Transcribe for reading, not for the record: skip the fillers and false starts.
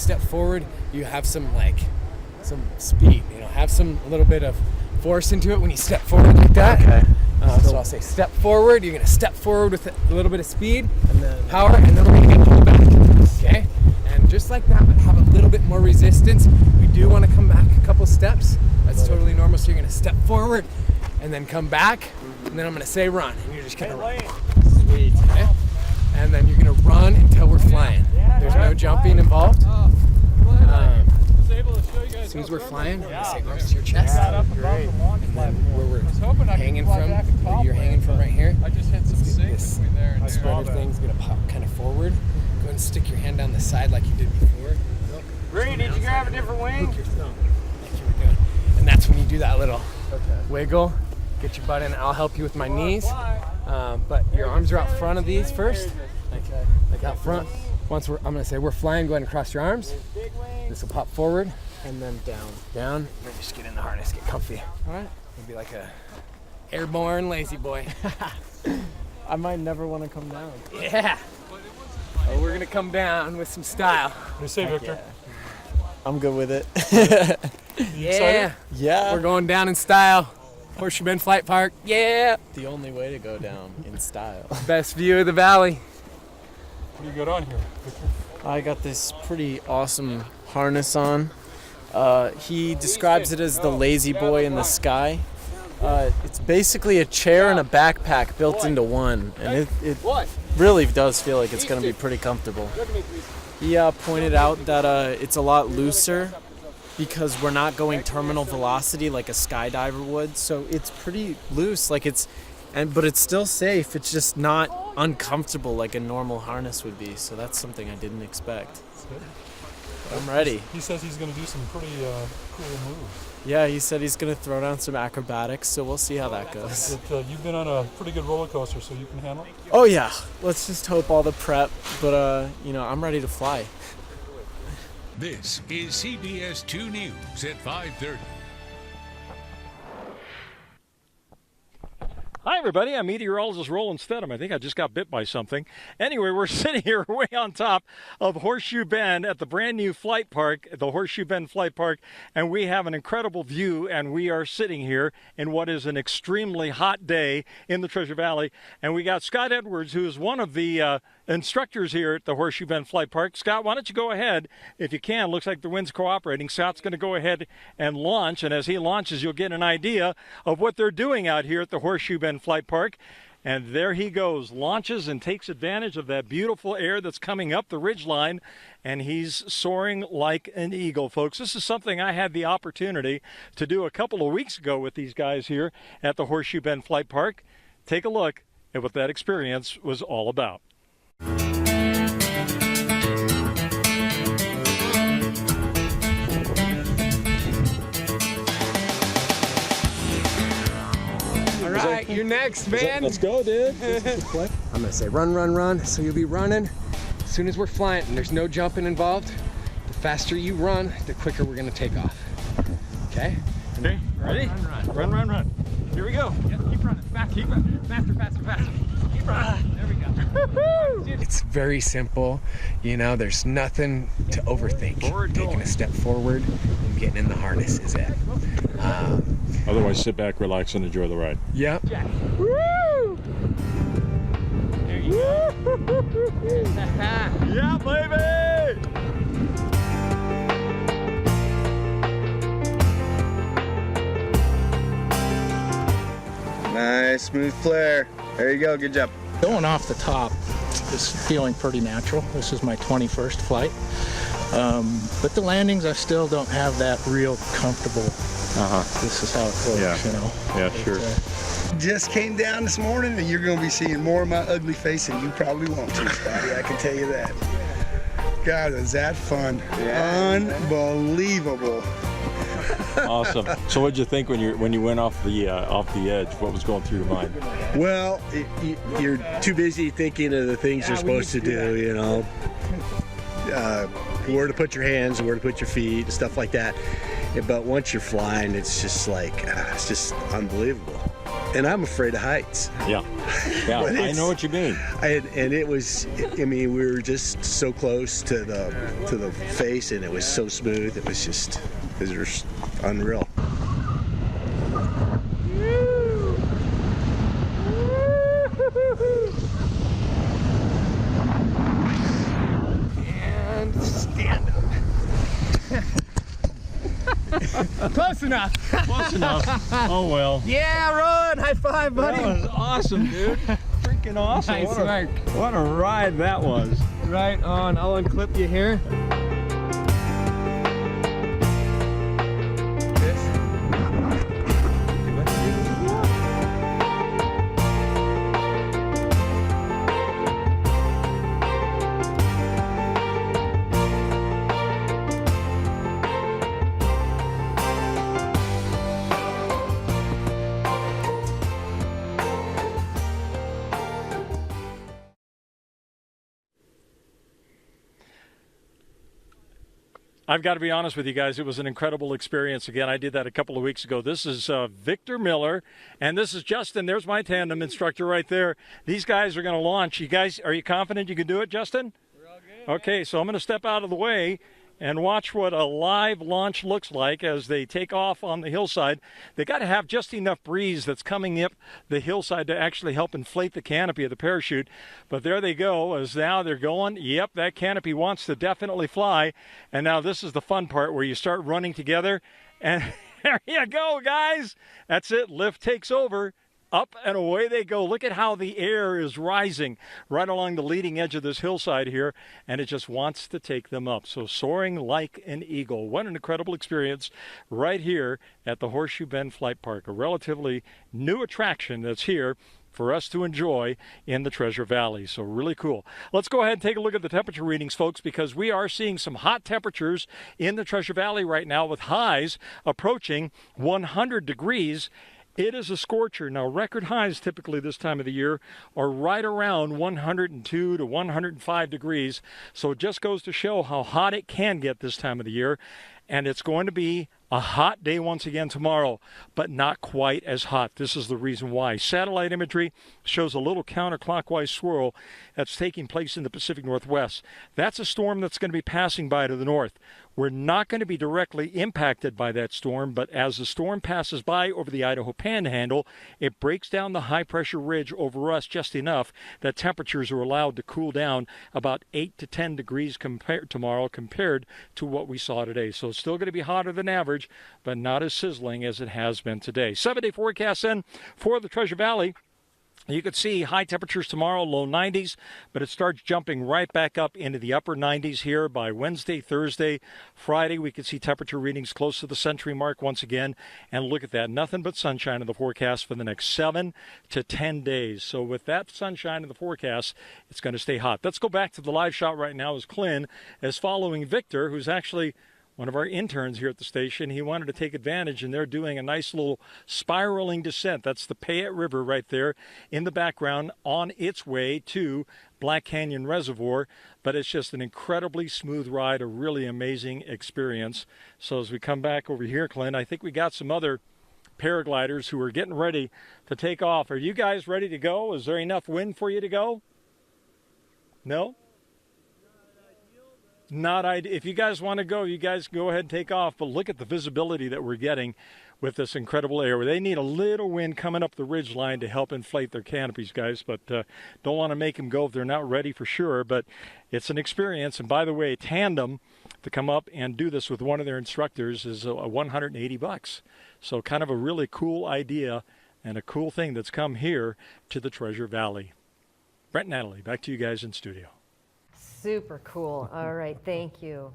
step forward, you have some speed. Have a little bit of force into it when you step forward like that. Okay. So I'll say step forward. You're gonna step forward with a little bit of speed, and then power, and then we're gonna get pulled back. Okay. And just like that, but have a little bit more resistance. We do want to come back a couple steps. That's totally normal. So you're gonna step forward, and then come back, and then I'm gonna say run, and you're just gonna run. Sweet. Okay. And then you're gonna run until we're flying. There's no jumping involved. As soon as we're flying, we're gonna say arms to your chest. Great. And then where we're hanging from, where you're hanging from right here, I just hit some this spreader thing's gonna pop kind of forward. Go ahead and stick your hand down the side like you did before. Bree, did you grab a different wing? Hook your thumb like you were doing. And that's when you do that little wiggle. Get your butt in. I'll help you with my knees. But your arms are out front of these first. Like out front. I'm gonna say we're flying, go ahead and cross your arms. This will pop forward. And then down. Down. And then just get in the harness, get comfy. All right. You'll be like a airborne lazy boy. I might never want to come down. Yeah. Oh, we're gonna come down with some style. What do you say, Victor? I'm good with it. Yeah. Yeah. We're going down in style. Horseshoe Bend Flight Park. Yeah. The only way to go down in style. Best view of the valley. What do you got on here, Victor? I got this pretty awesome harness on. He describes it as the lazy boy in the sky. It's basically a chair and a backpack built into one, and it really does feel like it's going to be pretty comfortable. He pointed out that it's a lot looser because we're not going terminal velocity like a skydiver would, so it's pretty loose. But it's still safe. It's just not uncomfortable like a normal harness would be. So that's something I didn't expect. I'm ready. He says he's going to do some pretty cool moves. Yeah, he said he's going to throw down some acrobatics, so we'll see how that goes. You've been on a pretty good roller coaster, so you can handle it? Oh yeah, let's just hope all the prep, but I'm ready to fly. This is CBS 2 News at 5:30. Hi, everybody. I'm meteorologist Roland Stedham. I think I just got bit by something. Anyway, we're sitting here way on top of Horseshoe Bend at the brand new flight park, the Horseshoe Bend Flight Park, and we have an incredible view, and we are sitting here in what is an extremely hot day in the Treasure Valley. And we got Scott Edwards, who is one of the instructors here at the Horseshoe Bend Flight Park. Scott, why don't you go ahead, if you can. Looks like the wind's cooperating. Scott's going to go ahead and launch, and as he launches, you'll get an idea of what they're doing out here at the Horseshoe Bend Flight Park. And there he goes, launches and takes advantage of that beautiful air that's coming up the ridgeline, and he's soaring like an eagle, folks. This is something I had the opportunity to do a couple of weeks ago with these guys here at the Horseshoe Bend Flight Park. Take a look at what that experience was all about. All right, you're next, man. Let's go, dude. I'm gonna say run, run, run. So you'll be running as soon as we're flying, and there's no jumping involved. The faster you run, the quicker we're gonna take off. Okay? Okay, ready? Run, run, run. Here we go. Yeah, keep running. Keep running. Faster, faster, faster. Keep running. There we go. It's very simple. There's nothing to overthink. Taking a step forward and getting in the harness is it. Otherwise, sit back, relax, and enjoy the ride. Yep. Woo! There you go. Yeah, baby! Nice, smooth flare. There you go, good job. Going off the top is feeling pretty natural. This is my 21st flight. But the landings, I still don't have that real comfortable, this is how it works, Yeah, sure. Just came down this morning and you're gonna be seeing more of my ugly face than you probably want to, Scotty, I can tell you that. God, is that fun? Yeah. Unbelievable. Awesome. So what'd you think when you went off the edge? What was going through your mind? Well, you're too busy thinking of the things you're supposed to do, where to put your hands and where to put your feet and stuff like that. But once you're flying, it's just like, it's just unbelievable. and I'm afraid of heights. Yeah, yeah, But I know what you mean. And it was, I mean, we were just so close to the face, and it was so smooth. It was just unreal. And stand up. Close enough. Close enough. Oh well. Yeah, Ron. High five, buddy. That was awesome, dude. Freaking awesome. Nice work. What a ride that was. Right on. I'll unclip you here. I've got to be honest with you guys. It was an incredible experience. Again, I did that a couple of weeks ago. This is Victor Miller, and this is Justin. There's my tandem instructor right there. These guys are going to launch. You guys, are you confident you can do it, Justin? We're all good. Okay, so I'm going to step out of the way and watch what a live launch looks like as they take off on the hillside. They got to have just enough breeze that's coming up the hillside to actually help inflate the canopy of the parachute. But there they go, as now they're going. Yep, that canopy wants to definitely fly. And now this is the fun part where you start running together. And there you go, guys. That's it. Lift takes over. Up and away they go. Look at how the air is rising right along the leading edge of this hillside here, and it just wants to take them up. So soaring like an eagle. What an incredible experience right here at the Horseshoe Bend Flight Park, a relatively new attraction that's here for us to enjoy in the Treasure Valley. So really cool. Let's go ahead and take a look at the temperature readings, folks, because we are seeing some hot temperatures in the Treasure Valley right now with highs approaching 100 degrees. It is a scorcher. Now, record highs typically this time of the year are right around 102 to 105 degrees. So it just goes to show how hot it can get this time of the year. And it's going to be a hot day once again tomorrow, but not quite as hot. This is the reason why. Satellite imagery shows a little counterclockwise swirl that's taking place in the Pacific Northwest. That's a storm that's going to be passing by to the north. We're not going to be directly impacted by that storm, but as the storm passes by over the Idaho Panhandle, it breaks down the high-pressure ridge over us just enough that temperatures are allowed to cool down about 8 to 10 degrees tomorrow compared to what we saw today. So it's still going to be hotter than average, but not as sizzling as it has been today. 7-day forecast then for the Treasure Valley. You could see high temperatures tomorrow, low 90s, but it starts jumping right back up into the upper 90s here by Wednesday, Thursday, Friday. We could see temperature readings close to the century mark once again. And look at that, nothing but sunshine in the forecast for the next 7 to 10 days. So with that sunshine in the forecast, it's going to stay hot. Let's go back to the live shot right now as Clint is following Victor, who's actually one of our interns here at the station. He wanted to take advantage, and they're doing a nice little spiraling descent. That's the Payette River right there in the background on its way to Black Canyon Reservoir. But it's just an incredibly smooth ride, a really amazing experience. So as we come back over here, Clint, I think we got some other paragliders who are getting ready to take off. Are you guys ready to go? Is there enough wind for you to go? No? Not ideal. If you guys want to go, you guys go ahead and take off. But look at the visibility that we're getting with this incredible air. They need a little wind coming up the ridge line to help inflate their canopies, guys. But don't want to make them go if they're not ready for sure. But it's an experience. And by the way, tandem to come up and do this with one of their instructors is $180. So kind of a really cool idea and a cool thing that's come here to the Treasure Valley. Brent and Natalie, back to you guys in studio. Super cool. All right, thank you.